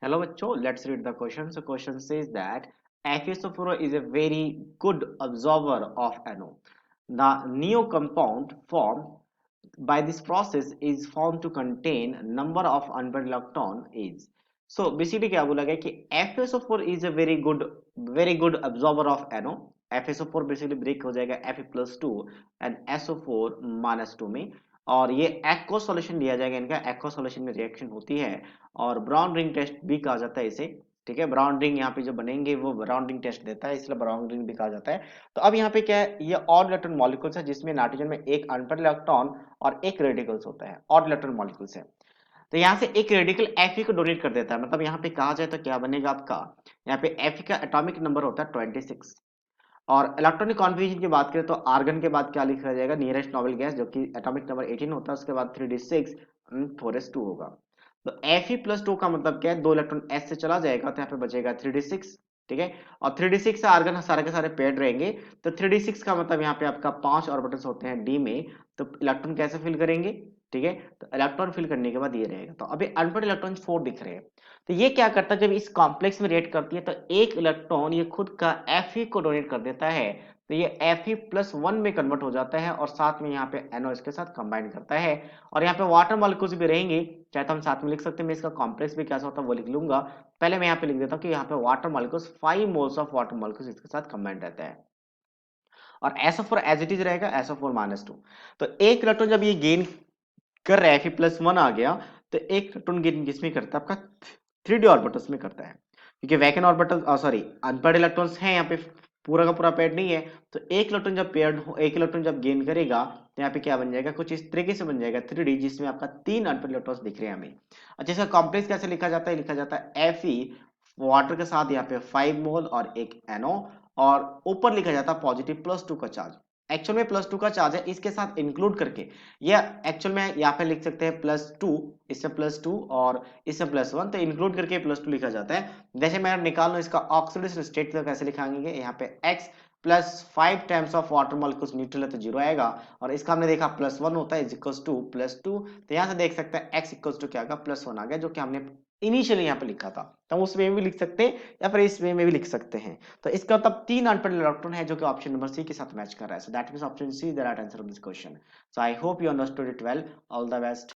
Hello bachcho, let's read the question. So question says that FeSO4 is a very good absorber of NO. The neo compound formed by this process is found to contain number of unpaired electron is. So basically क्या बोला गया कि FeSO4 is a very good absorber of NO. FeSO4 basically break हो जाएगा Fe+2 and SO4 -2 में, और ये एक्व solution लिया जाएगा, इनका एक्व सॉल्यूशन में रिएक्शन होती है और ब्राउन रिंग टेस्ट भी कहा जाता है इसे। ठीक है, ब्राउन रिंग यहाँ पे जो बनेंगे वो ब्राउन रिंग टेस्ट देता है, इसलिए ब्राउन रिंग भी कहा जाता है। तो अब यहाँ पे क्या है, ये ऑड इलेक्ट्रॉन मॉलिक्यूल्स है जिसमें नाइट्रोजन में एक अनपेयर्ड इलेक्ट्रॉन और एक रेडिकल्स होता है, ऑड इलेक्ट्रॉन मॉलिक्यूल्स है। तो यहाँ से एक रेडिकल Fe को डोनेट कर देता है, मतलब यहाँ पे कहा जाए तो क्या बनेगा आपका, यहाँ पे Fe का एटॉमिक नंबर होता है 26। और इलेक्ट्रॉनिक कॉन्फ़िगरेशन की बात करें तो आर्गन के बाद क्या लिखा जाएगा, नियरेस्ट नोबल गैस, जो कि एटॉमिक नंबर 18 होता है, उसके बाद 3d6 4s2 होगा। तो Fe+2 का मतलब क्या है, दो इलेक्ट्रॉन s से चला जाएगा तो यहाँ पे बचेगा 3d6। ठीक है, और 3d6 से आर्गन सारे के सारे पेड रहेंगे, तो 3d6 का मतलब यहाँ पे आपका 5 ऑर्बिटल्स होते हैं d में, तो इलेक्ट्रॉन कैसे फिल करेंगे। ठीक है, तो इलेक्ट्रॉन फिल करने के बाद ये रहेगा, तो अभी अनपेयर्ड इलेक्ट्रॉन 4 दिख रहे हैं। तो ये क्या करता है, जब इस कॉम्प्लेक्स में रिएक्ट करती है तो एक इलेक्ट्रॉन ये खुद का Fe को डोनेट कर देता है, तो ये Fe+1 में कन्वर्ट हो जाता है और साथ में यहाँ पे NO इसके साथ कंबाइन करता है, और यहाँ पे वाटर मॉलिक्यूल्स भी रहेंगे, चाहे तो हम साथ में लिख सकते हैं, मैं इसका कॉम्प्लेक्स भी कैसा होता है वो लिख लूंगा। पहले मैं यहाँ पे लिख देता हूँ कि यहाँ पे water molecules 5 moles of water molecules इसके साथ कंबाइन रहता है, और SO4 एज इट इज रहेगा SO4-2। तो एक इलेक्ट्रॉन जब ये गेन कर रहा है, Fe+1 आ गया, तो एक इलेक्ट्रॉन गेन किसमें करता है, आपका 3d ऑर्बिटल्स में करता है, क्योंकि vacant orbital sorry unpaired electrons हैं यहाँ पे, पूरा का पूरा पेयर्ड नहीं है। तो एक इलेक्ट्रॉन जब पेयर्ड हो, एक इलेक्ट्रॉन जब गेन करेगा तो यहाँ पे क्या बन जाएगा, कुछ इस तरीके से बन जाएगा 3d, जिसमें आपका 3 अनपेयर्ड इलेक्ट्रॉन्स दिख रहे हैं हमें। अच्छा, इसका कॉम्प्लेक्स कैसे लिखा जाता है, लिखा जाता है Fe वाटर के साथ यहाँ पे 5 मोल और एक NO, और ऊपर लिखा जाता है पॉजिटिव +2 का चार्ज। एक्चुअल में +2 का चार्ज है, इसके साथ इंक्लूड करके या एक्चुअल में यहाँ पे लिख सकते हैं +2, इससे +2 और इससे +1, तो इंक्लूड करके +2 लिखा जाता है। जैसे मैं निकाल लूं इसका ऑक्सीडेशन स्टेट, तो कैसे लिखाएंगे, यहाँ पे x +5 times of water molecules neutral है तो 0 आएगा, और इसका हमने देखा +1 होता है +2, तो यहाँ से देख सकते हैं x क्या आएगा, +1 आ गया, जो कि हमने इनिशियली यहाँ पे लिखा था। तो हम उस वे में भी लिख सकते हैं या फिर इस वे में भी लिख सकते हैं। तो इसका मतलब 3 अनपेयर्ड इलेक्ट्रॉन है, जो कि ऑप्शन नंबर सी के साथ मैच कर रहा है। So that means option C is the right answer of this question. So I hope you understood it well. All the best.